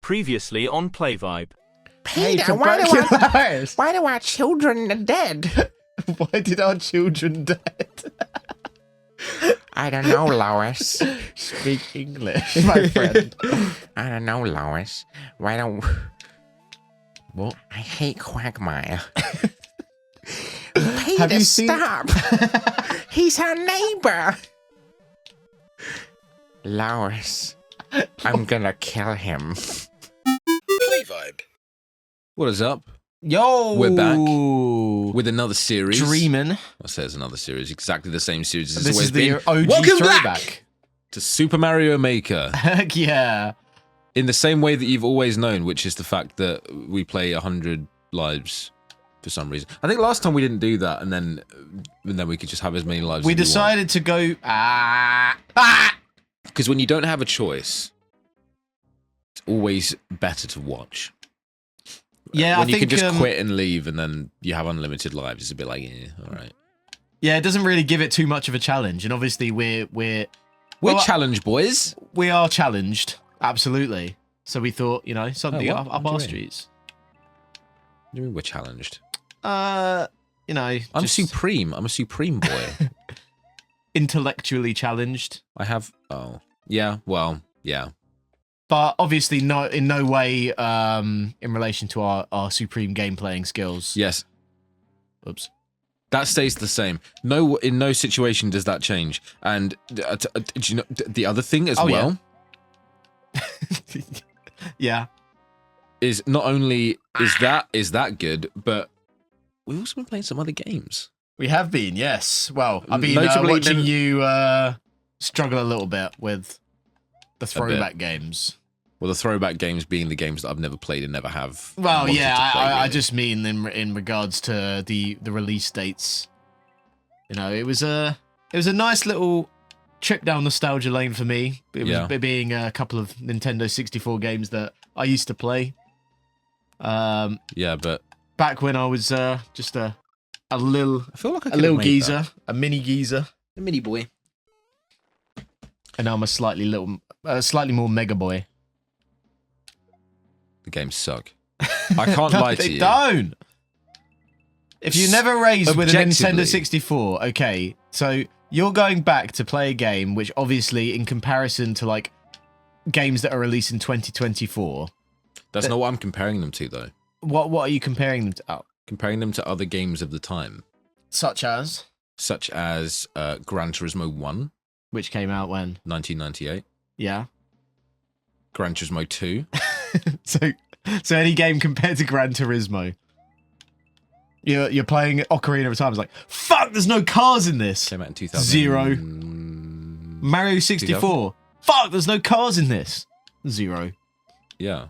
Previously on PlayVibe. Peter, why do our children are dead? Why did our children dead? I don't know, Lois. Speak English, my friend. I don't know, Lois. Why don't... What? I hate Quagmire. Have Peter, you seen- stop! He's our neighbor! Lois, I'm gonna kill him. PlayVibe. What is up? Yo, We're back with another series. Dreamin'. I say it's another series, exactly the same series as This it's is always the been. OG Welcome throwback. back to Super Mario Maker. Heck yeah. In the same way that you've always known, which is the fact that we play 100 lives for some reason. I think last time we didn't do that, and then we could just have as many lives We as we decided to go. because when you don't have a choice, it's always better to watch. Yeah, when I you think can just quit and leave, and then you have unlimited lives, it's a bit like, yeah, all right. Yeah, it doesn't really give it too much of a challenge, and obviously we're We're challenged, boys. we are challenged, absolutely. So we thought, you know, something what? up What do our you mean? streets. What do you mean we're challenged? You know, I'm just supreme. I'm a supreme boy. intellectually challenged, I have. Oh, yeah. Well, yeah. but obviously in no way in relation to our supreme game playing skills. Yes, Oops. that stays the same. No, in no situation does that change. And do you know the other thing as Oh, well Yeah. is not only is that good, but we've also been playing some other games. We have been, yes. Well, I've been Notably, watching then- you struggle a little bit with the throwback games. Well, the throwback games being the games that I've never played and never have. Well, wanted yeah, to play, I really. just mean in regards to the release dates. You know, it was a nice little trip down nostalgia lane for me. It was being a couple of Nintendo 64 games that I used to play. Yeah, but Back when I was just a little I feel like I a could little have made geezer, that. a mini geezer, A mini boy. and now I'm a slightly more mega boy. The games suck. I can't lie to They you. don't. If you're never raised with a Objectively. Nintendo 64, okay, so you're going back to play a game which obviously in comparison to like games that are released in 2024, That's not what I'm comparing them to, though. what are you comparing them to? Oh, Comparing them to other games of the time, such as such as Gran Turismo 1, which came out when? 1998, Yeah. Gran Turismo 2, So any game compared to Gran Turismo. You're playing Ocarina of Time. It's like, fuck, there's no cars in this. came out in 2000. Zero. Mario 64. Fuck, there's no cars in this. Zero. Yeah.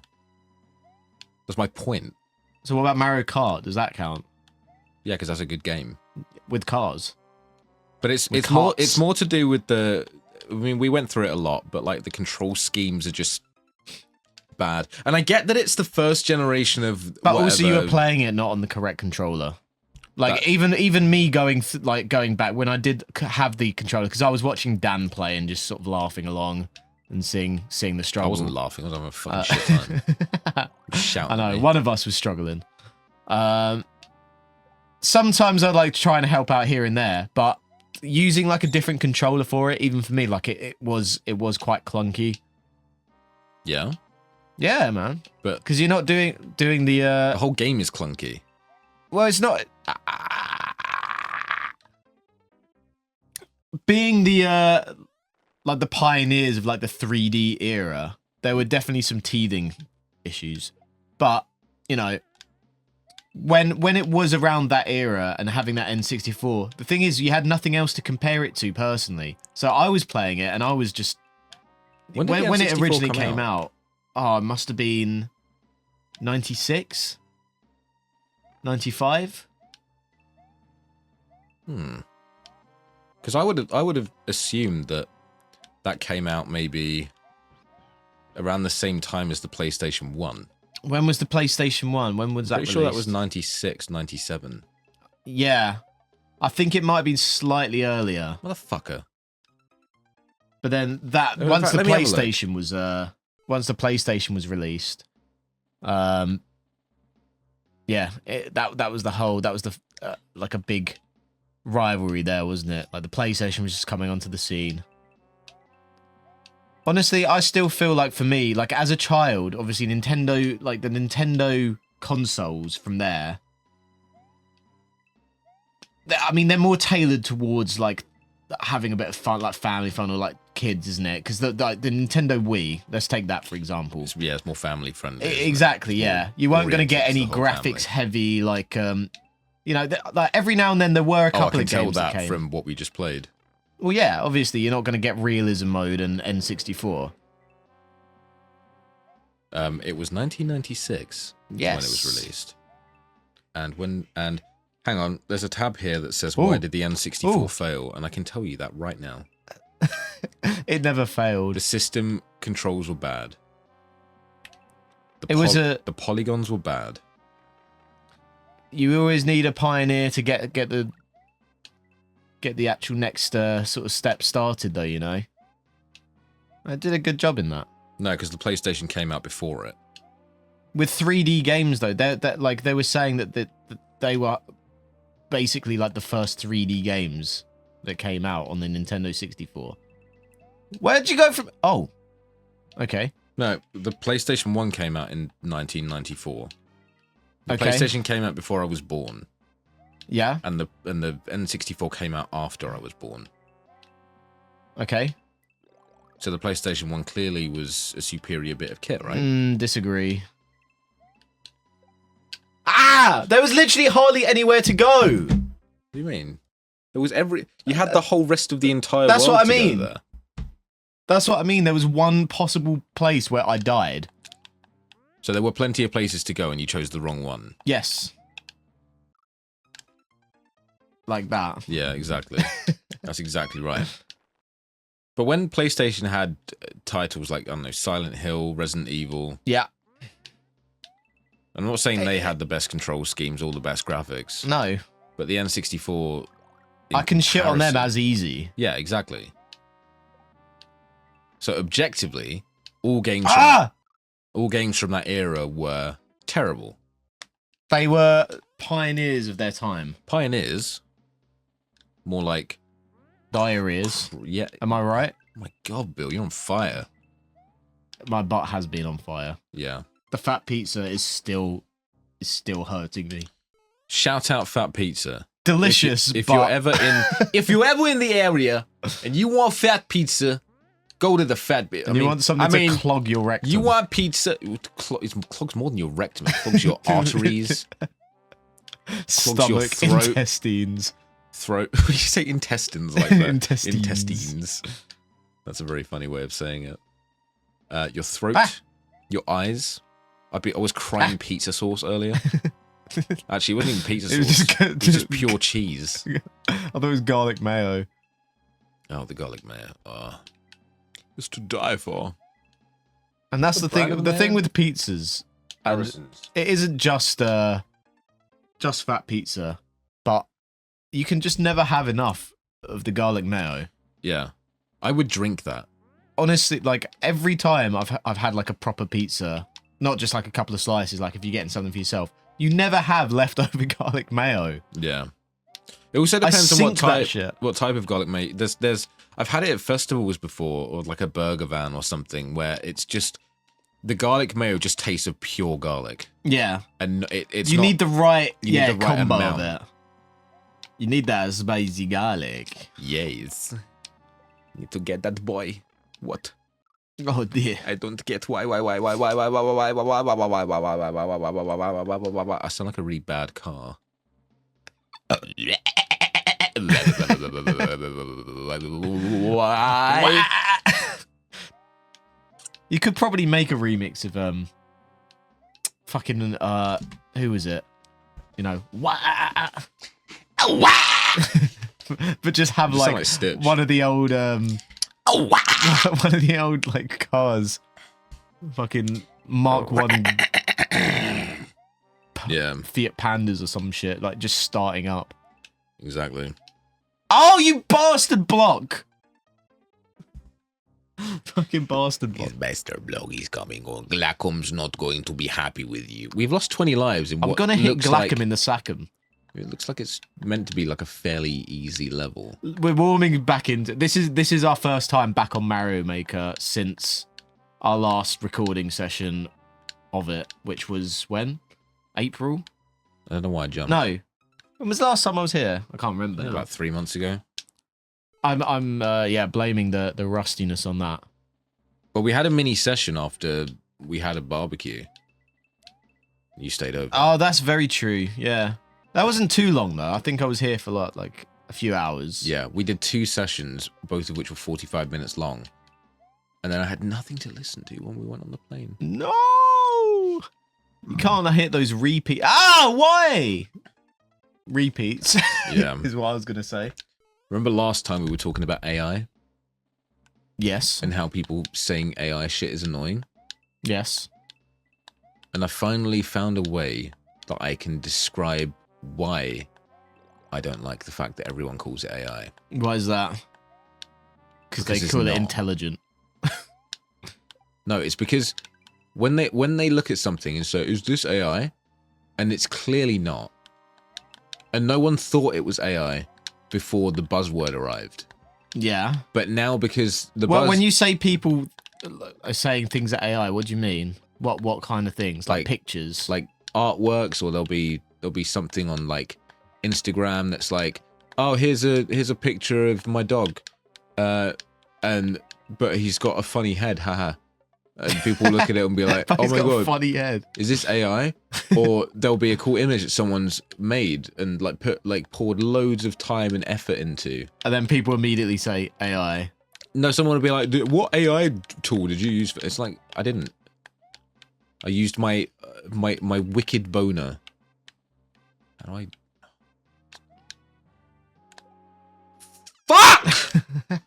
That's my point. So what about Mario Kart? Does that count? Yeah, because that's a good game. With cars? But it's With more carts. it's more to do with the. I mean, we went through it a lot, but like the control schemes are just bad. And I get that it's the first generation of. But also you whatever- were playing it not on the correct controller. Like That- even me going back when I did have the controller, because I was watching Dan play and just sort of laughing along and seeing the I struggle. wasn't laughing. I was having a fucking shit time. Shouting. I know at me. one of us was struggling. Sometimes I'd like to try and help out here and there, but using like a different controller for it, even for me, like it was quite clunky. Yeah, Yeah, man. but Because you're not doing the the whole game is clunky. well, it's not being the like the pioneers of like the 3D era. There were definitely some teething issues, but you know, when it was around that era and having that N64, the thing is, you had nothing else to compare it to personally. So I was playing it, and I was just When did the when it N64 originally come came out. Oh, it must have been 96, 95. Because I would have assumed that came out maybe around the same time as the PlayStation 1. When was the PlayStation 1? When was that Pretty sure that was released? 96, 97. Yeah. I think it might have been slightly earlier. Motherfucker. But then that In once fact, the let me have a look. PlayStation once the PlayStation was released, yeah, that was like a big rivalry there, wasn't it? Like the PlayStation was just coming onto the scene. Honestly, I still feel like for me, like as a child, obviously Nintendo, like the Nintendo consoles from there, I mean, they're more tailored towards like having a bit of fun, like family fun or like kids, isn't it? Because the Nintendo Wii, let's take that for example. It's more family friendly. Exactly, yeah. You weren't going to get any graphics heavy, like, you know, like every now and then there were a couple of games that came. From what we just played. Well, yeah, obviously you're not going to get realism mode and N64. It was 1996 when it was released. And hang on, there's a tab here that says why did the N64 fail, and I can tell you that right now. It never failed. The system controls were bad. The polygons were bad. You always need a pioneer to get the actual next sort of step started, though. You know, I did a good job in that. No, because the PlayStation came out before it. With 3D games, though, they were saying that they were basically like the first 3D games that came out on the Nintendo 64. Where'd you go from? Oh, okay. No, the PlayStation 1 came out in 1994. The PlayStation came out before I was born. Yeah. And the N64 came out after I was born. Okay. So the PlayStation 1 clearly was a superior bit of kit, right? Disagree. Ah! There was literally hardly anywhere to go! What do you mean? There was you had the whole rest of the entire That's world what I to go mean. there. That's what I mean. There was one possible place where I died. So there were plenty of places to go and you chose the wrong one. Yes. Like that. Yeah, exactly. That's exactly right. But when PlayStation had titles like, I don't know, Silent Hill, Resident Evil... Yeah. I'm not saying they had the best control schemes or the best graphics. No. But the N64... I can shit on them as easy. Yeah, exactly. So objectively, all games from that era were terrible. They were pioneers of their time. Pioneers? More like... Diarrheas. Yeah. Am I right? Oh my God, Bill, you're on fire. My butt has been on fire. Yeah. The fat pizza is still hurting me. Shout out Fat Pizza. Delicious. If you're ever in the area and you want fat pizza, go to the fat bit. You want something to clog your rectum. You want pizza? It clogs more than your rectum. It clogs your arteries. Stomach, your throat. intestines. Throat. You say intestines like that. Intestines. That's a very funny way of saying it. Your throat, your eyes. I was crying pizza sauce earlier. Actually, it wasn't even pizza sauce. It was just pure cheese. I thought it was garlic mayo. Oh, the garlic mayo. It's to die for. And that's the thing. The thing with pizzas, it isn't just fat pizza, but you can just never have enough of the garlic mayo. Yeah, I would drink that. Honestly, like every time I've had like a proper pizza, not just like a couple of slices. Like if you're getting something for yourself, you never have leftover garlic mayo. Yeah. It also depends on what type of garlic mayo. I've had it at festivals before, or like a burger van or something, where it's just the garlic mayo just tastes of pure garlic. Yeah, and it's you need the right combo amount. of it. You need that spicy garlic. Yes. Need to get that boy. What? Oh dear. I don't get why. I sound like a really bad car. Why? You could probably make a remix of fucking who was it? You know, but just have like one of the old one of the old like cars, fucking Mark 1 Fiat Pandas or some shit, like just starting up. Exactly. Oh, you bastard block! Fucking bastard. His master blog is coming on. Glacom's not going to be happy with you. We've lost 20 lives in I'm what gonna hit looks Glacom like, in the Sackham. it looks like it's meant to be like a fairly easy level. We're warming back into this is our first time back on Mario Maker since our last recording session of it, which was when? April? I don't know why I jumped. No. When was the last time I was here? I can't remember. About 3 months ago. I'm blaming the rustiness on that. But we had a mini session after we had a barbecue. You stayed over. Oh, that's very true. Yeah. That wasn't too long though. I think I was here for like a few hours. Yeah, we did 2 sessions, both of which were 45 minutes long. And then I had nothing to listen to when we went on the plane. No! You can't hit those repeat. Ah, why? Repeats. Yeah. Is what I was going to say. Remember last time we were talking about AI? Yes. And how people saying AI shit is annoying? Yes. And I finally found a way that I can describe why I don't like the fact that everyone calls it AI. Why is that? Because they it's call it not. intelligent. No, it's because when they look at something and say, is this AI? And it's clearly not. And no one thought it was AI before the buzzword arrived. Yeah. But now because the Well, when you say people are saying things at AI, what do you mean? What kind of things? Like pictures? like artworks, or there'll be something on like Instagram that's like, oh, here's a picture of my dog, but he's got a funny head, haha. And people look at it and be like, oh my god, funny head. is this AI? Or there'll be a cool image that someone's made and poured loads of time and effort into. And then people immediately say AI. No, someone would be like, what AI tool did you use for? It's like, I didn't. I used my wicked boner. How do I... Fuck!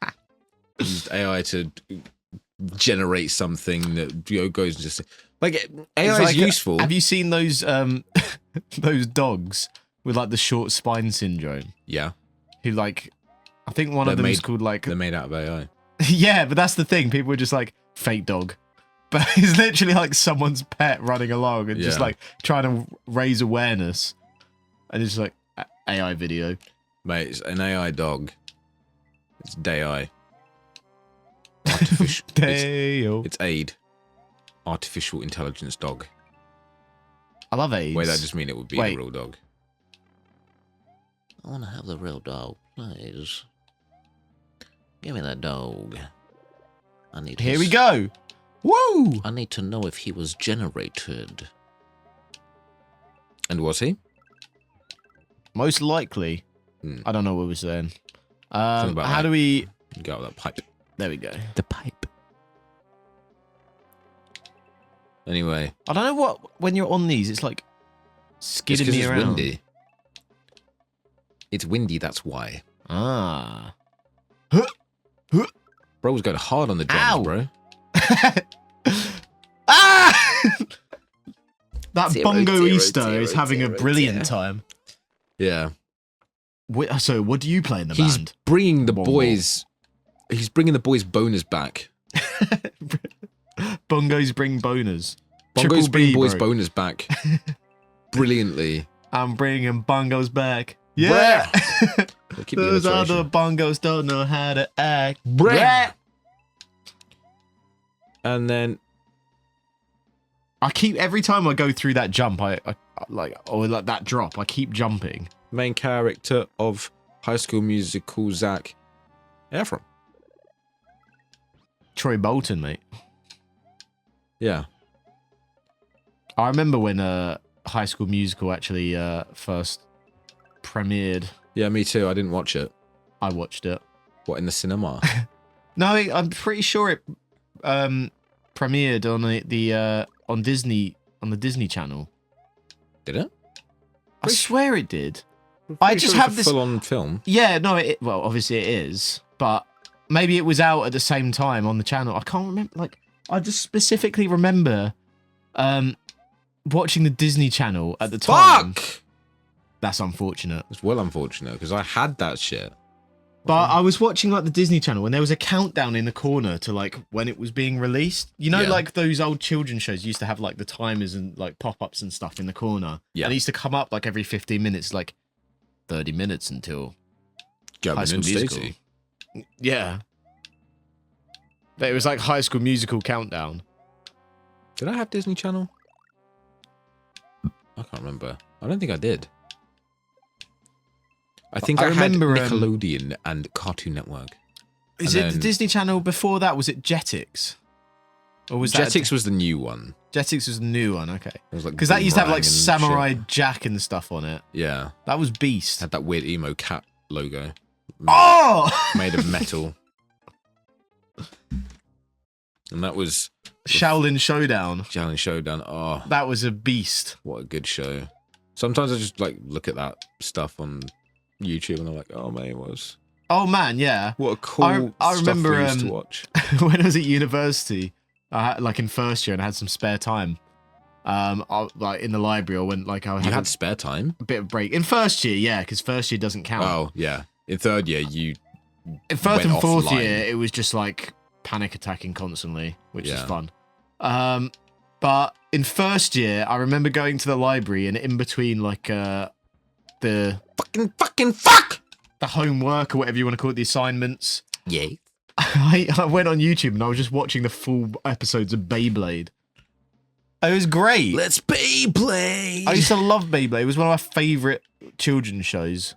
Used AI to generate something that goes and just like AI is useful. Have you seen those those dogs with like the short spine syndrome? Yeah. Who like, I think one of them is called like. They're made out of AI. Yeah, but that's the thing. People are just like fake dog, but it's literally like someone's pet running along and just like trying to raise awareness, and it's like AI video. Mate, it's an AI dog. It's DAI. Artificial. It's AID. Artificial intelligence dog. I love AIDS. Wait, that just mean it would be a real dog. I want to have the real dog, please. Give me that dog. I need. Here we go. Woo! I need to know if he was generated. And was he? Most likely. I don't know what we're saying. How do we go with that pipe? There we go. The pipe. Anyway, I don't know what when you're on these, it's like skidding me around. It's windy. It's windy. That's why. Ah. Bro was going hard on the drums, Ow. bro. Ah! That Zero, bongo zero, Easter zero, is having zero, a brilliant zero. time. Yeah. Wait, so what do you play in the He's band? bringing the Bongo. boys. He's bringing the boys' boners back. Bongos bring boners. Bongos Triple bring B, boys' bro. boners back. Brilliantly. I'm bringing bongos back. Yeah. Keep the Those alliteration. other bongos don't know how to act. Brah. And then I keep every time I go through that jump, I like that drop. I keep jumping. main character of High School Musical, Zac Efron. Troy Bolton, mate. Yeah. I remember when High School Musical actually first premiered. Yeah, me too. I didn't watch it. I watched it. What, in the cinema? No, I'm pretty sure it premiered on on the Disney Channel. Did it? I swear it did. Pretty I just sure it's have a this full-on film. Yeah, no, well, obviously it is, but maybe it was out at the same time on the channel. I can't remember. Like, I just specifically remember watching the Disney Channel at the time. Fuck! That's unfortunate. It's well unfortunate because I had that shit. But I was watching like the Disney Channel and there was a countdown in the corner to like when it was being released. You know, Yeah. like those old children's shows used to have like the timers and like pop-ups and stuff in the corner. Yeah. And it used to come up like every 15 minutes, like 30 minutes until Gavin High School and Musical. Stacey. Yeah. But it was like High School Musical countdown. Did I have Disney Channel? I can't remember. I don't think I did. I think I remember, had Nickelodeon and Cartoon Network. Is And it the then- Disney Channel before that? Was it Jetix? Or was that Jetix was the new one. Jetix was the new one, okay. It was like Because that used to have like Boomerang and Samurai shit. Jack and stuff on it. Yeah, That was Beast. had that weird emo cat logo. Oh! Made of metal. And that was Shaolin Showdown. Shaolin Showdown. Oh, That was a beast. what a good show. Sometimes I just like look at that stuff on YouTube and I'm like, oh man, it was Oh man, yeah. what a cool I remember, stuff we used to watch. When I was at university, like in first year, and I had some spare time. Like in the library, or when like I You had had spare time? a bit of break in first year, yeah, because first year doesn't count. Oh yeah. In third year, you In first went and fourth offline. year, it was just like panic attacking constantly, which is Yeah. fun. But in first year, I remember going to the library, and in between like the fucking fuck. homework or whatever you want to call it, the assignments, Yeah. I went on YouTube and I was just watching the full episodes of Beyblade. It was great. Let's Beyblade. I used to love Beyblade. It was one of my favourite children's shows.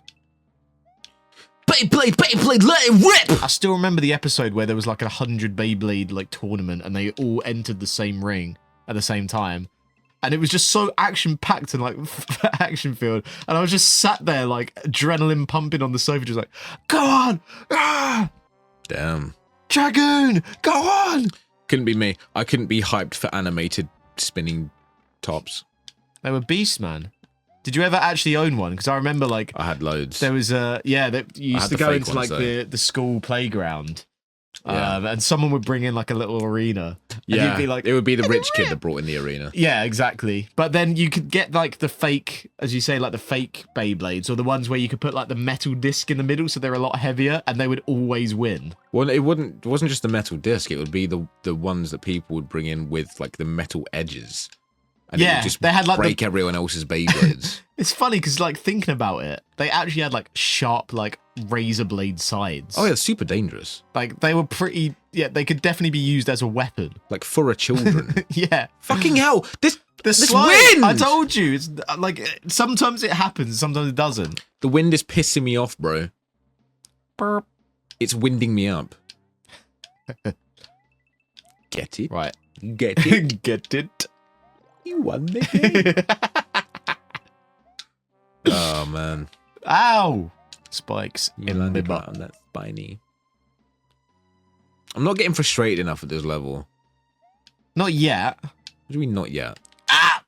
Beyblade, let it rip. I still remember the episode where there was like 100 Beyblade like tournament and they all entered the same ring at the same time. And it was just so action-packed and like action-filled. And I was just sat there like adrenaline pumping on the sofa just like, go on! Ah! Damn. Dragoon! Go on! Couldn't be me. I couldn't be hyped for animated spinning tops. They were beasts, man. Did you ever actually own one? Because I remember like I had loads. there was that you I used had to the go fake into ones, like the school playground, Yeah. and someone would bring in like a little arena. And Yeah, you'd be like, it would be the rich kid that brought in the arena. yeah, exactly. But then you could get like the fake, as you say, like the fake Beyblades, or the ones where you could put like the metal disc in the middle, so they're a lot heavier, and they would always win. Well, it wasn't just the metal disc. It would be the ones that people would bring in with like the metal edges. And it Yeah, would just they had, like, break everyone else's Beyblades. It's funny because like thinking about it, they actually had like sharp, like razor blade sides. Oh yeah, super dangerous. Like they were pretty. Yeah, they could definitely be used as a weapon. Like for a children. Yeah. Fucking hell! This Slide, wind. I told you. It's like sometimes it happens, sometimes it doesn't. The wind is pissing me off, bro. Burp. It's winding me up. Get it? Right. Get it? Get it? You won the game. Oh man. Ow! Spikes You in my landed right butt. on that spiny. I'm not getting frustrated enough at this level. Not yet. What do you mean not yet? Ah!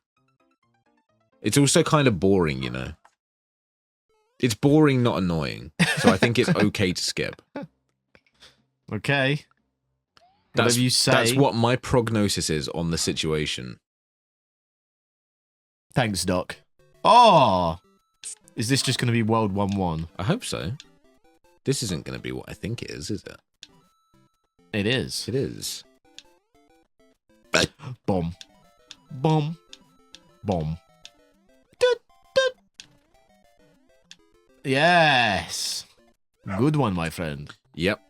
It's also kind of boring, you know. It's boring, not annoying. So I think it's okay to skip. Okay. Whatever you say. That's what my prognosis is on the situation. Thanks, Doc. Oh! Is this just going to be World 1-1? I hope so. This isn't going to be what I think it is it? It is. It is. Bomb. Bomb. Bomb. Doot, doot. Yes! Good one, my friend. Yep.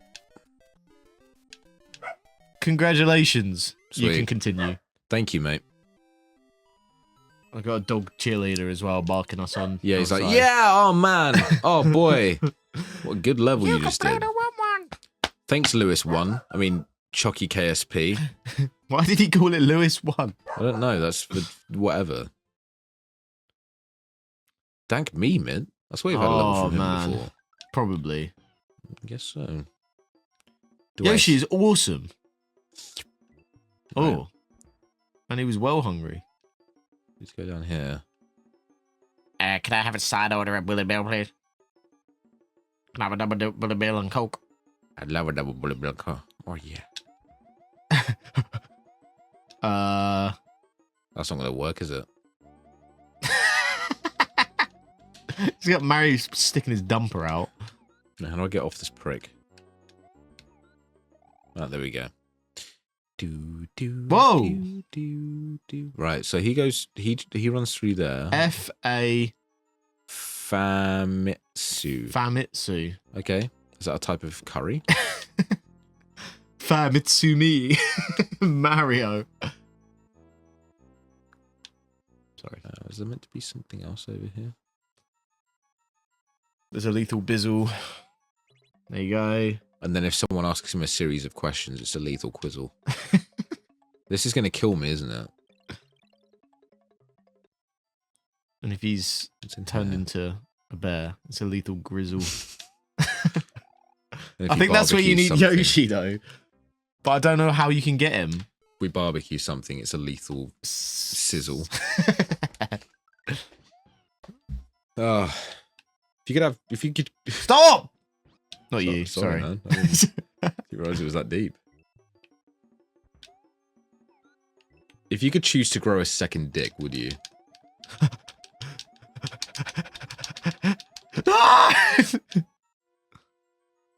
Congratulations. You Sweet. can continue. Thank you, mate. I got a dog cheerleader as well, barking us on. Yeah, he's like, outside. yeah, oh man, oh boy. What a good level you just did. Thanks, Lewis 1. I mean, Chucky KSP. Why did he call it Lewis 1? I don't know, that's for whatever. Thank me, man. That's why you've had a level Oh, from him man. before. Probably. I guess so. Yoshi is awesome. Right. Oh. And he was well hungry. Let's go down here. Can I have a side order at Willie Bill, please? Can I have a double Willie Bill and Coke? I'd love a double bullet bill car. Oh yeah. That's not gonna work, is it? He's got Mario sticking his dumper out. Now, how do I get off this prick? Oh, there we go. Whoa! Right, so he goes. He runs through there. F-A... Famitsu. Famitsu. Okay, is that a type of curry? Famitsumi. Mario. Sorry. Is there meant to be something else over here? There's a lethal bizzle. There you go. And then if someone asks him a series of questions, it's a lethal quizzle. This is going to kill me, isn't it? And if he's turned into a bear, it's a lethal grizzle. I think that's where you need Yoshi, though. But I don't know how you can get him. We barbecue something, it's a lethal sizzle. Oh, if you could Stop! Not you, sorry. Man. I didn't realize it was that deep. If you could choose to grow a second dick, would you?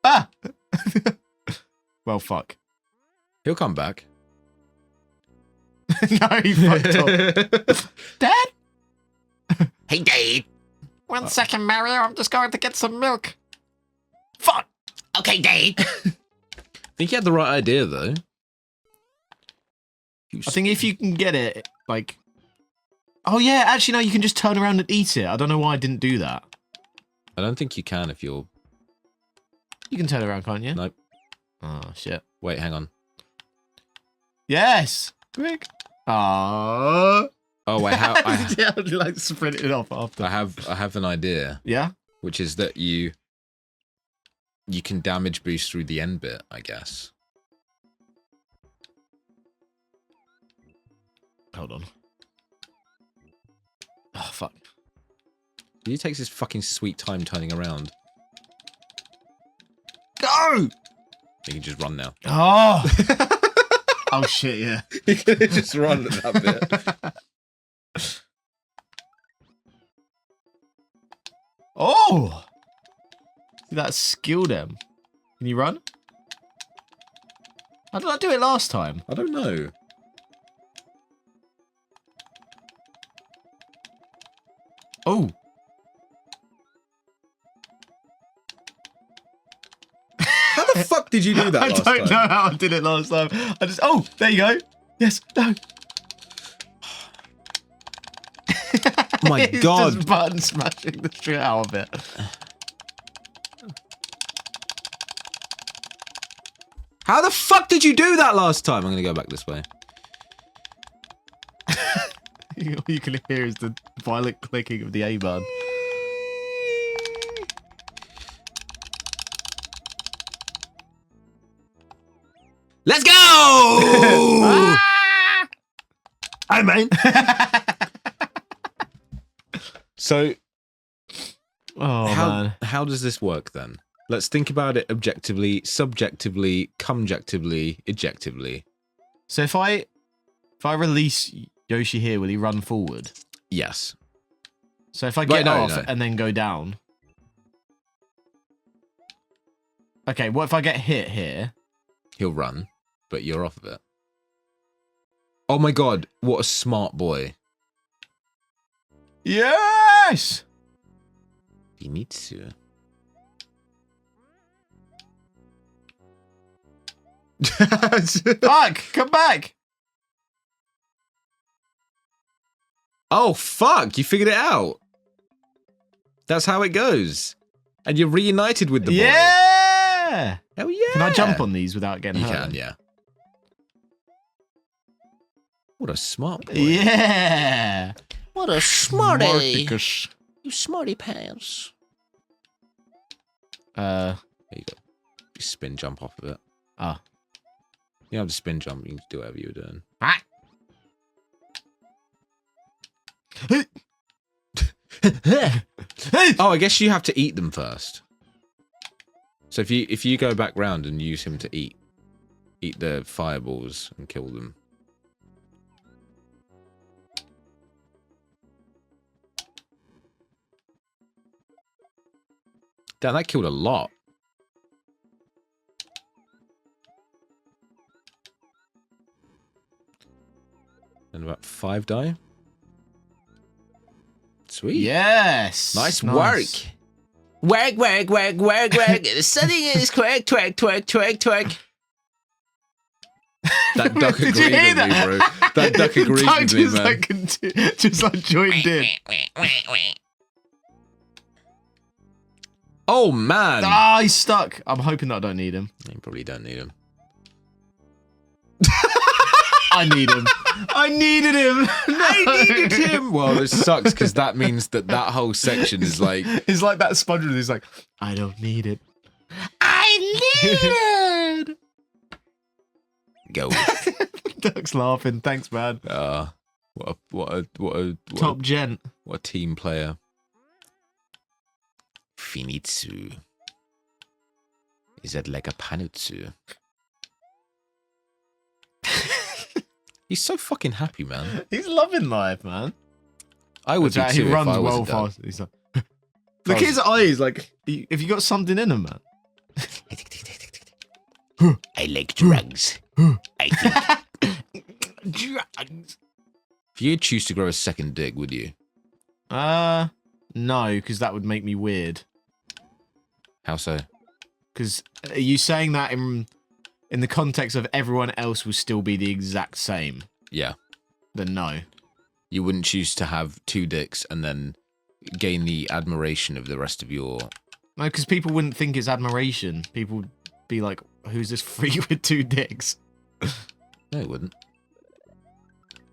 Ah! Well, fuck. He'll come back. No, he fucked up. Dad? Hey, Dad. 1 second, Mario. I'm just going to get some milk. Fuck! Okay, Dad. I think he had the right idea, though. I think if you can get it, like... Oh, yeah, actually, no, you can just turn around and eat it. I don't know why I didn't do that. I don't think you can if you're... You can turn around, can't you? Nope. Oh, shit. Wait, hang on. Yes! Quick. Aww. Oh, wait, how... Yeah, I'd like sprint it off after. I have an idea. Yeah? Which is that you can damage boost through the end bit, I guess. Hold on. Oh, fuck. He takes his fucking sweet time turning around. Go! He can just run now. Oh! Oh, shit, yeah. He could have just run at that bit. Oh! See that skill them. Can you run? How did I do it last time? I don't know. Oh! How the fuck did you do that last time? I don't know how I did it last time. I just... Oh! There you go. Yes. No. Oh my He's god. just button smashing the shit out of it. How the fuck did you do that last time? I'm gonna go back this way. All you can hear is the violent clicking of the A button. Let's go! Hi, man. So, how does this work then? Let's think about it objectively, subjectively, cumjectively, ejectively. So if I release Yoshi here, will he run forward? Yes. So if I get off and then go down. Okay, what if I get hit here? He'll run, but you're off of it. Oh my god, what a smart boy. Yes! Famitsu. Fuck! Come back! Oh, fuck! You figured it out. That's how it goes. And you're reunited with the boy. Yeah! Hell yeah! Can I jump on these without getting hurt? You can, yeah. What a smart boy. Yeah! What a smarty. Smarticus. You smarty pants. There you go. You spin jump off of it. Ah. You don't have to spin jump, you can do whatever you're doing. Ah. Oh, I guess you have to eat them first. So if you go back round and use him to eat the fireballs and kill them. Damn, that killed a lot. 5 die. Sweet. Yes. Nice work. Work. Something is twerk. That duck Did you agreed hear with me, that? bro. That duck agreed Duck with me, just man. just like joined in. Oh, man. Ah, he's stuck. I'm hoping that I don't need him. You probably don't need him. I need him. I needed him. No. I needed him. Well, this sucks because that means that whole section is like... It's like that SpongeBob who's like, I don't need it. I need it. Go. Duck's laughing. Thanks, man. What a Top gent. What a team player. Finitsu. Is that like a panutsu? He's so fucking happy, man. He's loving life, man. I would be too He if runs I was well a dad. fast. He's like, look at his eyes. Like, if you got something in him, man. I like drugs. I think. Drugs. If you choose to grow a second dick, would you? No, because that would make me weird. How so? Because are you saying that in the context of everyone else will still be the exact same? Yeah. Then no. You wouldn't choose to have 2 dicks and then gain the admiration of the rest of your... No, because people wouldn't think it's admiration. People would be like, who's this freak with 2 dicks? No, it wouldn't.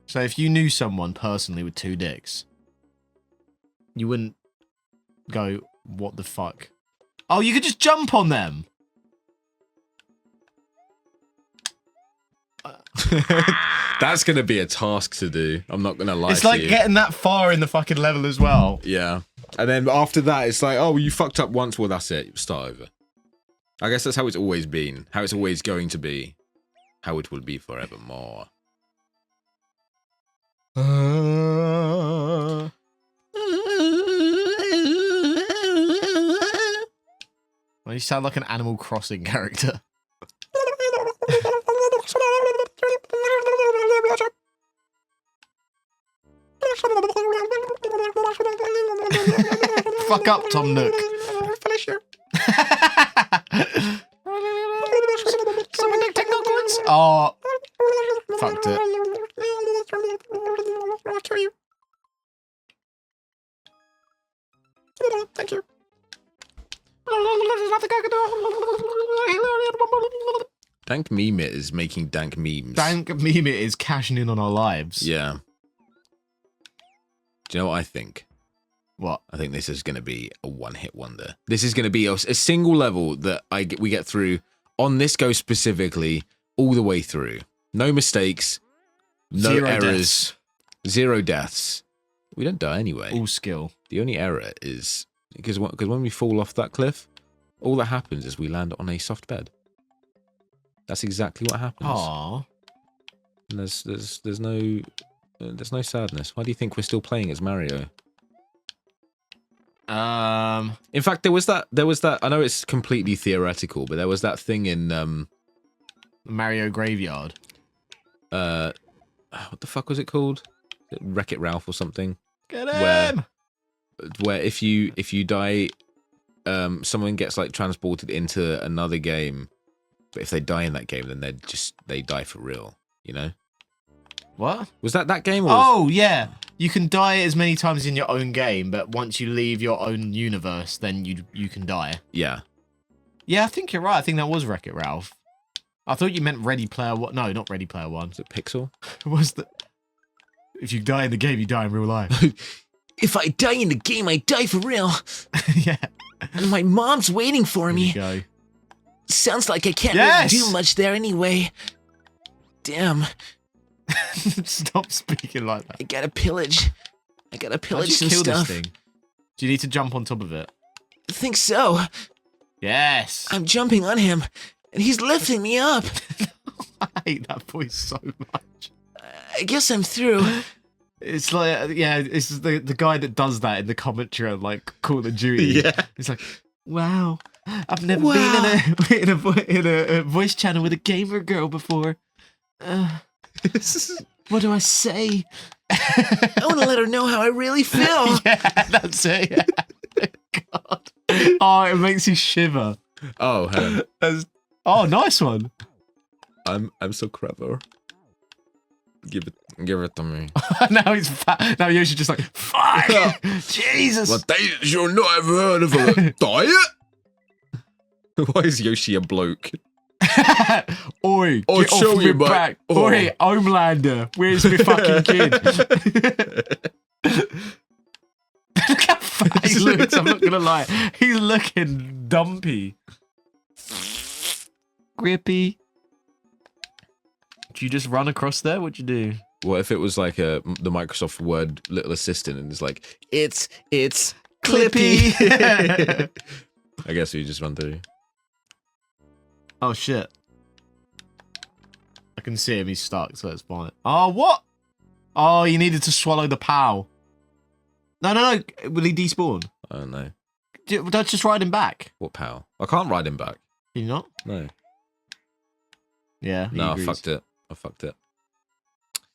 So if you knew someone personally with 2 dicks, you wouldn't go, what the fuck? Oh, you could just jump on them. That's going to be a task to do. I'm not going to lie It's to like you. getting that far in the fucking level as well. Yeah. And then after that, it's like, oh, you fucked up once. Well, that's it. Start over. I guess that's how it's always been. How it's always going to be. How it will be forevermore. Well, you sound like an Animal Crossing character. Fuck up, Tom Nook. Someone take techno coins? Oh, fucked it. Thank you. Dank Meme It is making dank memes. Dank Meme It is cashing in on our lives. Yeah. Do you know what I think? What? I think this is going to be a one-hit wonder. This is going to be a single level that we get through on this go specifically all the way through. No mistakes, no Zero errors, deaths. 0 deaths. We don't die anyway. All skill. The only error is because when we fall off that cliff, all that happens is we land on a soft bed. That's exactly what happens. Aww. And there's no sadness. Why do you think we're still playing as Mario? In In fact, there was that. I know it's completely theoretical, but there was that thing in Mario Graveyard. what the fuck was it called? Wreck-It Ralph or something. Get him! Where if you die, someone gets like transported into another game, but if they die in that game, then they die for real. You know? What? Was that game? Or Oh, yeah. You can die as many times in your own game, but once you leave your own universe, then you can die. Yeah. Yeah, I think you're right. I think that was Wreck-It Ralph. I thought you meant Ready Player One. No, not Ready Player One. Was it Pixel? Was the... If you die in the game, you die in real life. If I die in the game, I die for real. Yeah. And my mom's waiting for There me. you go. Sounds like I can't Yes! really do much there anyway. Damn, Stop speaking like that. I gotta pillage. I gotta How'd pillage you some kill stuff. this thing? Do you need to jump on top of it? I think so. Yes. I'm jumping on him, and he's lifting me up. I hate that voice so much. I guess I'm through. It's like, yeah, it's the guy that does that in the commentary on like Call of Duty. Yeah. It's like, wow, I've never Wow. been in a voice channel with a gamer girl before. What do I say? I want to let her know how I really feel. Yeah, that's it. Yeah. God. Oh, it makes you shiver. Oh, hell. Oh, nice one. I'm so clever. Give it to me. Now he's fat. Now Yoshi's just like, fuck! Jesus! What days you're not ever heard of a diet? Why is Yoshi a bloke? Oi, I'll get show off you, me mate. back. Oh. Oi, Homelander, where's my fucking kid? Look how fat he looks, I'm not gonna lie. He's looking dumpy. Grippy. Do you just run across there? What'd you do? What if it was like the Microsoft Word little assistant and it's like, it's Clippy. Clippy. I guess we just run through. Oh shit. I can see him, he's stuck, so it's fine. Oh, what? Oh, you needed to swallow the POW. No. Will he despawn? I don't know. Don't just ride him back. What pal? I can't ride him back. Can you not? No. Yeah. No, I fucked it.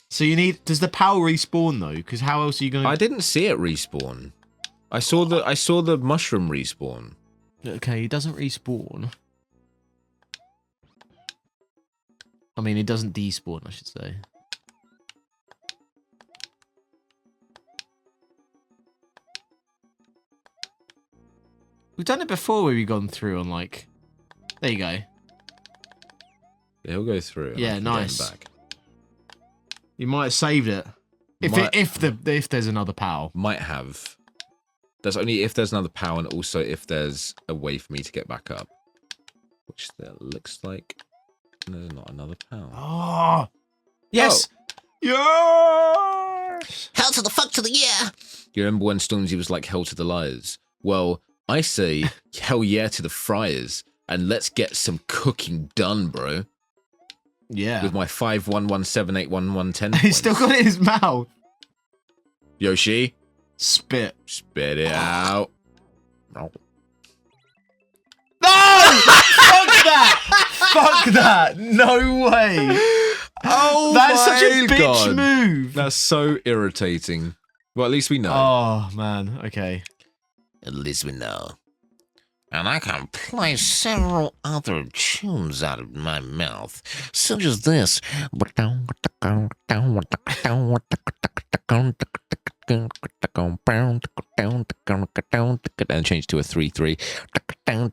So you need. Does the POW respawn though? Because how else are you going? I didn't see it respawn. I saw the mushroom respawn. Okay, he doesn't respawn. I mean, it doesn't despawn, I should say. We've done it before where we've gone through on like... There you go. Yeah, he'll go through. And Yeah, I can get him nice. Back. You might have saved it. If there's another POW. Might have. That's only if there's another POW and also if there's a way for me to get back up. Which there looks like there's not another POW. Oh! Yes! Yes! Hell to the fuck to the yeah. You remember when Stormzy was like, hell to the liars? Well, I say, hell yeah to the friars, and let's get some cooking done, bro. Yeah. With my 5117811110 He's still got it in his mouth. Yoshi, Spit. spit it out. No! Fuck that! Fuck that! No way! Oh, That's such a my bitch God. move! That's so irritating. Well, at least we know. Oh, man. Okay. At least we know. And I can play several other tunes out of my mouth, such as this. And change to a 3-3. Red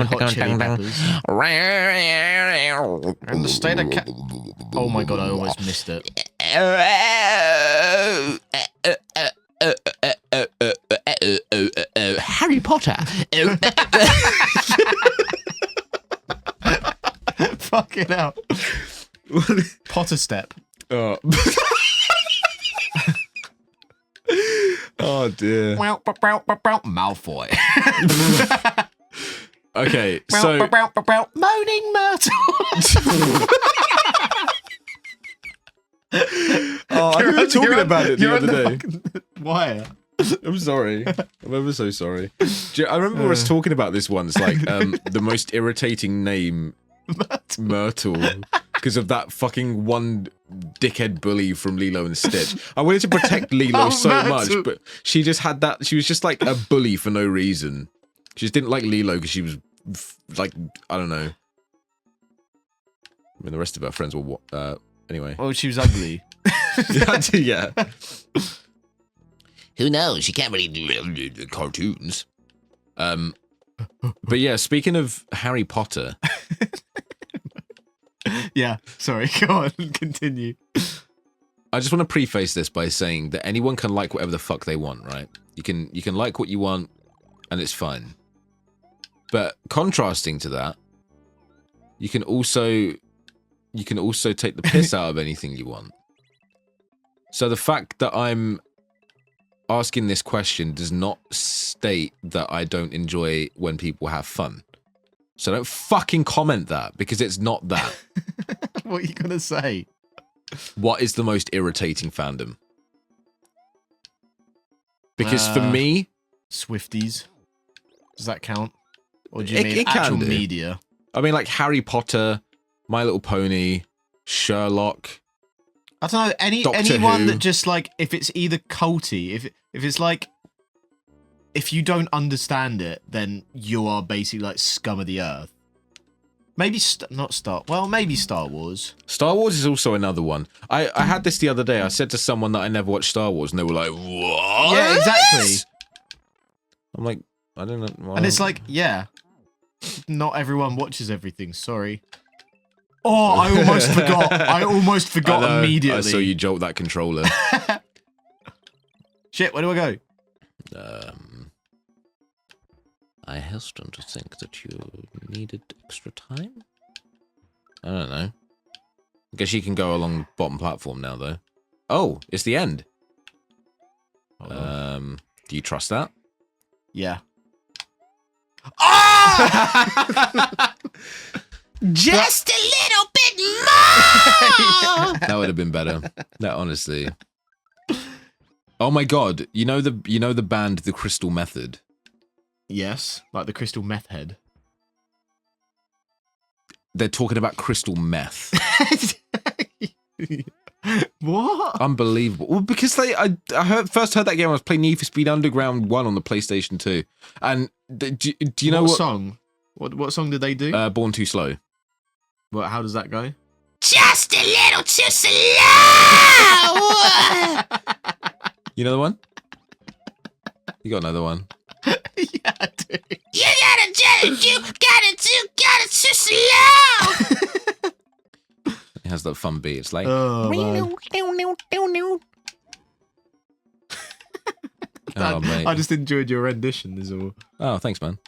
Hot Chili Peppers. And the state of Oh my God, I almost missed it. Harry Potter. Fucking hell. Potter step. Oh. Oh dear. Malfoy. Okay, so Moaning Myrtle. oh, I was talking about it the You're other on day. Why? I'm sorry. I'm ever so sorry. I remember us talking about this once, like the most irritating name, Myrtle, because of that fucking one dickhead bully from Lilo and Stitch. I wanted to protect Lilo so Myrtle. much, but she just had that. She was just like a bully for no reason. She just didn't like Lilo because she was like, I don't know. I mean, the rest of her friends were anyway. Oh, she was ugly. Yeah. Who knows? You can't really do cartoons. But yeah, speaking of Harry Potter, Yeah, sorry, go on, continue. I just want to preface this by saying that anyone can like whatever the fuck they want, right? You can like what you want, and it's fine. But contrasting to that, you can also take the piss out of anything you want. So the fact that I'm asking this question does not state that I don't enjoy when people have fun. So don't fucking comment that, because it's not that. What are you gonna say? What is the most irritating fandom? Because for me, Swifties. Does that count? Or do you mean it can actual do. media? I mean, like Harry Potter, My Little Pony, Sherlock. I don't know, Doctor anyone Who. that just like, if it's either culty, if it's like, if you don't understand it, then you are basically like scum of the earth. Maybe maybe Star Wars. Star Wars is also another one. I had this the other day. I said to someone that I never watched Star Wars, and they were like, "What?" Yeah, exactly. I'm like, I don't know. Well, And it's like, yeah, not everyone watches everything. Sorry. Oh, I almost forgot. I almost forgot know, immediately. I saw you jolt that controller. Shit, where do I go? I hasten to think that you needed extra time. I don't know. I guess you can go along the bottom platform now, though. Oh, it's the end. Do you trust that? Yeah. Just a little bit more! That would have been better. That honestly. Oh my god! You know the band The Crystal Method. Yes, like the crystal meth head. They're talking about crystal meth. What? Unbelievable. Well, because I first heard that game when I was playing Need for Speed Underground 1 on the PlayStation 2. And do you know what song? What song did they do? Born Too Slow. Well, how does that go? Just a little too slow! You know the one? You got another one. Yeah, I do. You gotta too slow! It has that fun beat. It's like... Oh, man. Oh, mate. I just enjoyed your rendition, is all. Oh, thanks, man.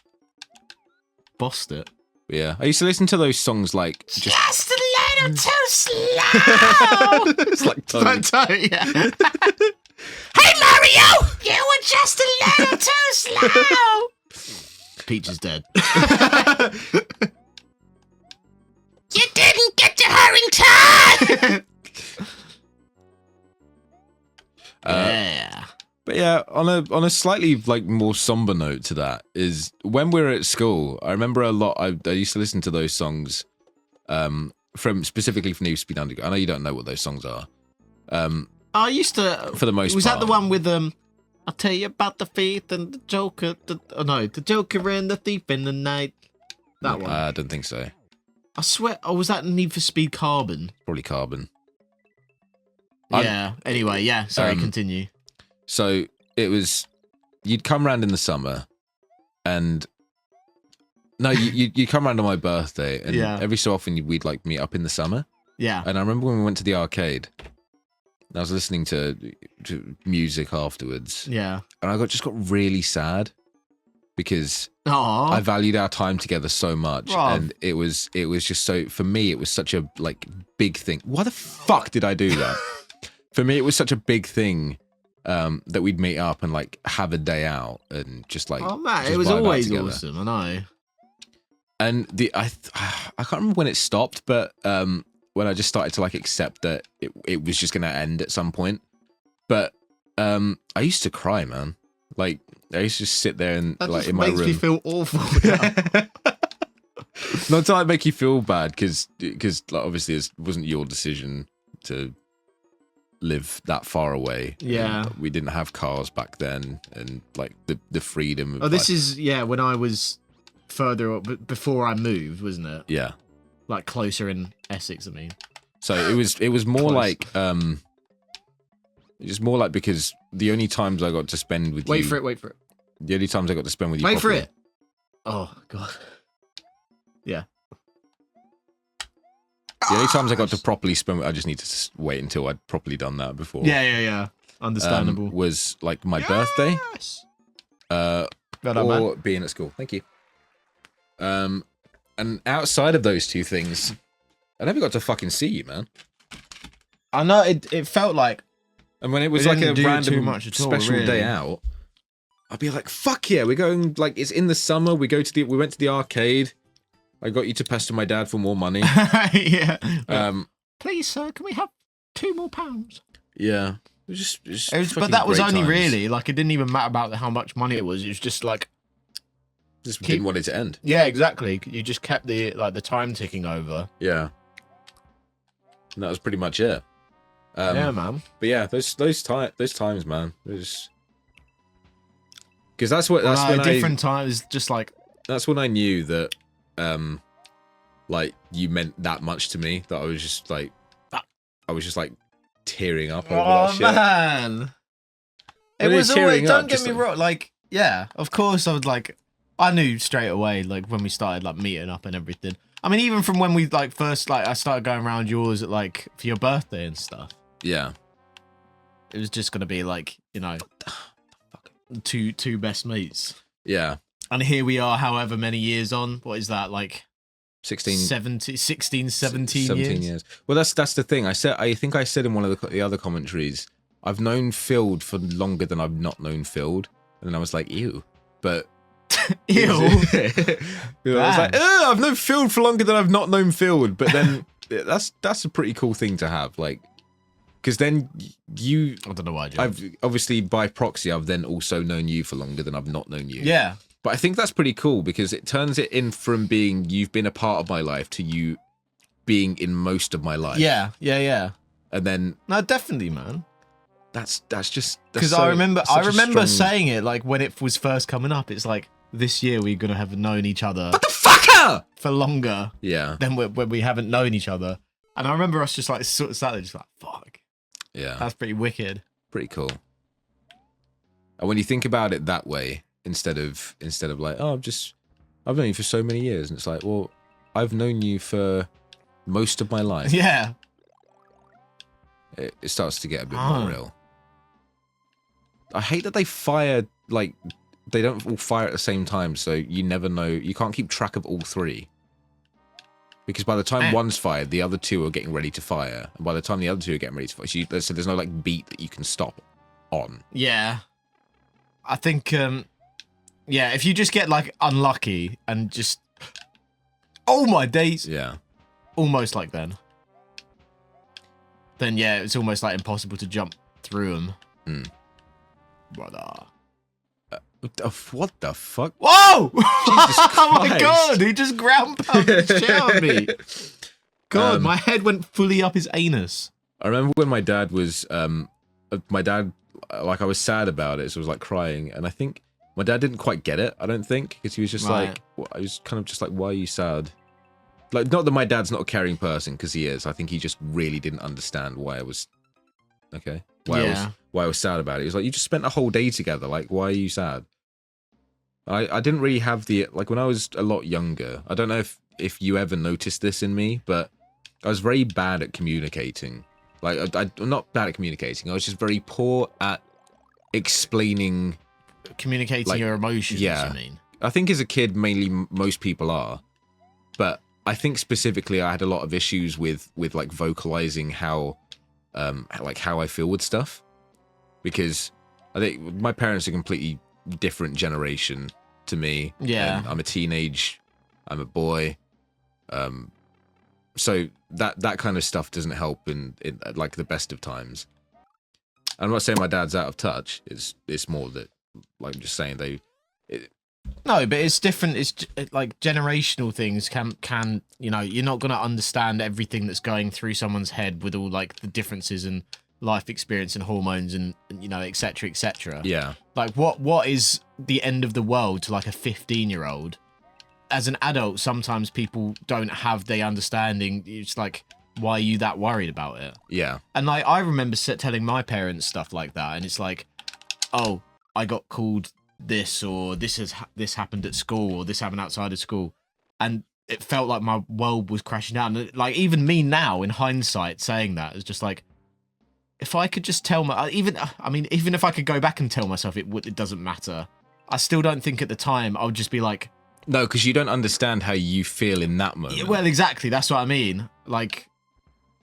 Bossed it. Yeah. I used to listen to those songs like... Just a little too slow! It's like Toad. Yeah. Hey, Mario! You were just a little too slow! Peach is dead. You didn't get to her in time! Yeah. But yeah, on a slightly like more somber note to that is when we were at school, I remember a lot. I used to listen to those songs, specifically from Need for Speed Underground. I know you don't know what those songs are. I used to. For the most was part. that the one with I'll tell you about the thief and the Joker. The Joker and the thief in the night. That one. I don't think so. I swear. Oh, was that Need for Speed Carbon? Probably Carbon. Yeah. Anyway, yeah. Sorry, continue. So it was, you'd come round in the summer, and no, you'd come round on my birthday, and Yeah. every so often we'd like meet up in the summer. Yeah. And I remember when we went to the arcade, I was listening to music afterwards, Yeah. and I just got really sad because Aww. I valued our time together so much, Bruv. and it was just so, for me it was such a like big thing. Why the fuck did I do that? For me it was such a big thing that we'd meet up and like have a day out and just like Oh man, just it was vibe out always together. awesome. I know. And I can't remember when it stopped, but when I just started to like accept that it was just gonna end at some point. But I used to cry, man. Like I used to just sit there and That like just in my makes room. me feel awful. now. Not to like make you feel bad, because like, obviously it wasn't your decision to live that far away. Yeah. And we didn't have cars back then, and like the freedom. Of, Oh, this like, is when I was further up before I moved, wasn't it? yeah. Like closer in Essex. I mean. So it was more Close. like it's more like because the only times I got to spend with you. Wait for it. The only times I got to spend with you. Wait for properly- it. Oh god. Yeah. The only times I got to properly spend, I just need to wait until I'd properly done that before. Yeah. Understandable. Was like my birthday, Well done, man. or being at school. Thank you. And outside of those two things, I never got to fucking see you, man. I know it felt like And when it was It like a didn't do random too much at all, special really. day out, I'd be like, "Fuck yeah, we're going!" Like it's in the summer. We went to the arcade. I got you to pester my dad for more money. yeah. Please, sir, can we have £2 more? Yeah, it was But fucking that was great only times. really like it didn't even matter about how much money it was. It was just like Just didn't want it to end. yeah, exactly. You just kept the time ticking over. Yeah, And that was pretty much it. Yeah, man. But yeah, those times, man. Because that's when different times, just like that's when I knew that, like you meant that much to me. That I was just like tearing up over that shit. Man, it was always. Don't get me wrong. Like, yeah, of course, I knew straight away, like when we started like meeting up and everything. I mean, even from when we like first I started going around yours at like for your birthday and stuff. Yeah. It was just gonna be like, you know, two best mates. Yeah. And here we are, however many years on. What is that, like 17 years? Well, that's the thing. I think I said in one of the other commentaries, I've known Field for longer than I've not known Field, and then I was like, ew. But ew. I was like, I've known Field for longer than I've not known Field. But then that's a pretty cool thing to have, like, because then you. I don't know why. I've obviously by proxy, I've then also known you for longer than I've not known you. Yeah. But I think that's pretty cool because it turns it in from being you've been a part of my life to you being in most of my life. Yeah. And then no, definitely, man. That's just because I remember saying it like when it was first coming up. It's like this year we're gonna have known each other. What the fucker? For longer. Yeah. Than when we haven't known each other. And I remember us just like sort of sat there, just like fuck. Yeah. That's pretty wicked. Pretty cool. And when you think about it that way. Instead of like, oh, I've known you for so many years, and it's like, well, I've known you for most of my life. Yeah. It starts to get a bit more real. I hate that they fire like they don't all fire at the same time, so you never know. You can't keep track of all three. Because by the time one's fired, the other two are getting ready to fire, and by the time the other two are getting ready to fire, so there's no like beat that you can stop on. Yeah. I think. Yeah, if you just get like unlucky and just oh my days, yeah, almost like then yeah, it's almost like impossible to jump through them. Brother, what the fuck? Whoa! Jesus Oh my god, he just ground pounded the shit out of me. God, my head went fully up his anus. I remember when my dad was like I was sad about it, so I was like crying, and I think. My dad didn't quite get it, I don't think, because he was just like, I was kind of just like, why are you sad? Like, not that my dad's not a caring person, because he is. I think he just really didn't understand why I was, why I was sad about it. He was like, you just spent a whole day together. Like, why are you sad? I didn't really have like, when I was a lot younger, I don't know if you ever noticed this in me, but I was very bad at communicating. Like, I'm not bad at communicating. I was just very poor at explaining... Communicating like, your emotions, yeah. You mean? I think as a kid, mainly most people are. But I think specifically I had a lot of issues with like vocalizing how I feel with stuff. Because I think my parents are a completely different generation to me. Yeah. I'm a teenage, I'm a boy. So that kind of stuff doesn't help in like the best of times. I'm not saying my dad's out of touch. It's more that like I'm just saying no, but it's different. It's like generational things can you know, you're not gonna understand everything that's going through someone's head with all like the differences in life experience and hormones and you know, etc. etc. Yeah. Like what is the end of the world to like a 15-year-old? As an adult, sometimes people don't have the understanding. It's like, why are you that worried about it? Yeah. And like I remember telling my parents stuff like that, and it's like, oh, I got called this, or this happened at school, or this happened outside of school, and it felt like my world was crashing down. And like even me now, in hindsight, saying that is just like, if I could just tell even if I could go back and tell myself it doesn't matter. I still don't think at the time I would just be like, no, because you don't understand how you feel in that moment. Yeah, well, exactly. That's what I mean. Like,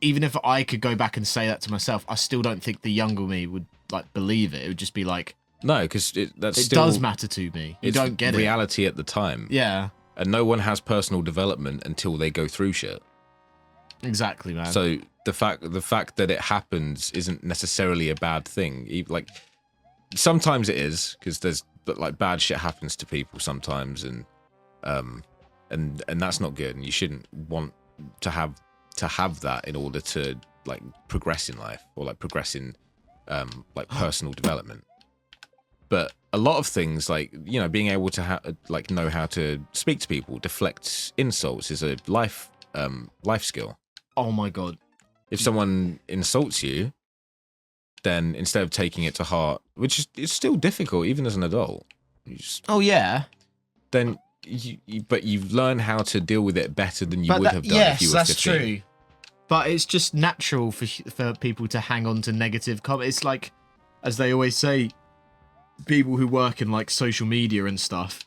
even if I could go back and say that to myself, I still don't think the younger me would like believe it. It would just be like, no, because it does matter to me. You don't get reality at the time. Yeah. And no one has personal development until they go through shit. Exactly, man. So the fact that it happens isn't necessarily a bad thing. Like sometimes it is, because like bad shit happens to people sometimes, and that's not good, and you shouldn't want to to have that in order to like progress in life or like progress in like personal development. But a lot of things, like, you know, being able to like know how to speak to people, deflect insults, is a life skill. Oh my god! If someone insults you, then instead of taking it to heart, which is it's still difficult even as an adult. Oh yeah. Then but you've learned how to deal with it better than you would have done if you were 15. Yes, that's true. But it's just natural for people to hang on to negative comments. It's like, as they always say, people who work in like social media and stuff,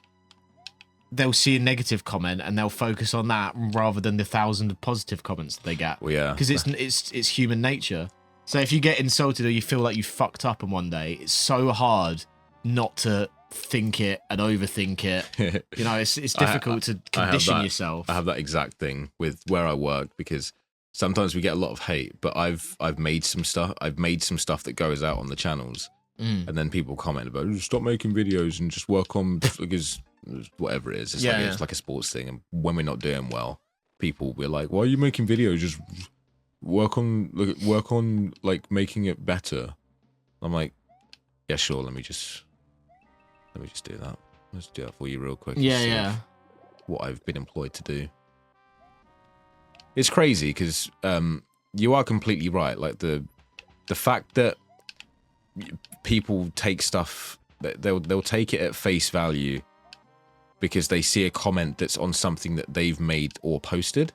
they'll see a negative comment and they'll focus on that rather than the 1,000 of positive comments that they get. Well, yeah, because it's human nature. So if you get insulted or you feel like you fucked up on one day, it's so hard not to think it and overthink it. You know, it's difficult to condition yourself. I have that exact thing with where I work, because sometimes we get a lot of hate, but I've made some stuff. I've made some stuff that goes out on the channels. And then people comment about, stop making videos and just work on, because whatever it is, it's like a sports thing. And when we're not doing well, we're like, why are you making videos? Just work on like making it better. I'm like, yeah, sure. Let me just do that. Let's do that for you real quick. Yeah. What I've been employed to do. It's crazy because you are completely right. Like the fact that people take stuff, they'll take it at face value because they see a comment that's on something that they've made or posted.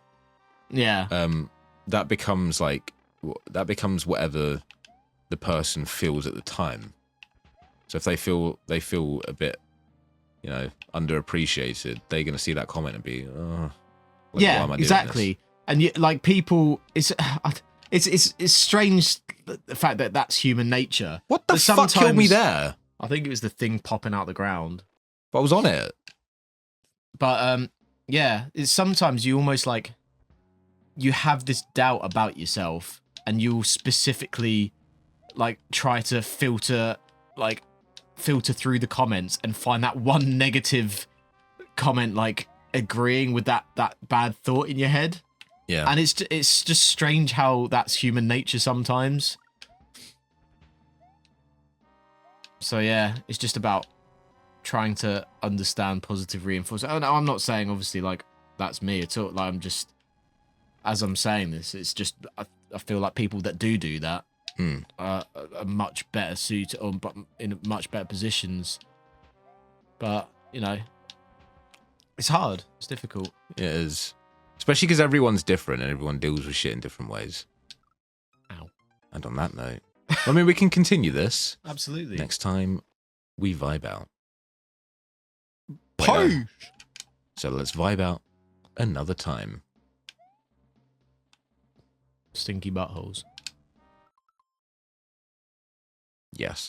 Yeah. That becomes whatever the person feels at the time. So if they feel a bit, you know, underappreciated, they're gonna see that comment and be, oh, like, yeah, why am I doing exactly. this? And like people, it's strange the fact that that's human nature. What the fuck killed me there? I think it was the thing popping out the ground. But I was on it. But yeah, it's sometimes you almost like you have this doubt about yourself, and you'll specifically like try to filter through the comments and find that one negative comment like agreeing with that bad thought in your head. Yeah. And it's just strange how that's human nature sometimes. So yeah, it's just about trying to understand positive reinforcement. I'm not saying obviously like that's me at all. Like I'm just, as I'm saying this, it's just I feel like people that do that are much better suited, or in much better positions. But you know, it's hard. It's difficult. It is. Especially because everyone's different and everyone deals with shit in different ways. Ow. And on that note, I mean, we can continue this. Absolutely. Next time we vibe out. Posh! So let's vibe out another time. Stinky buttholes. Yes.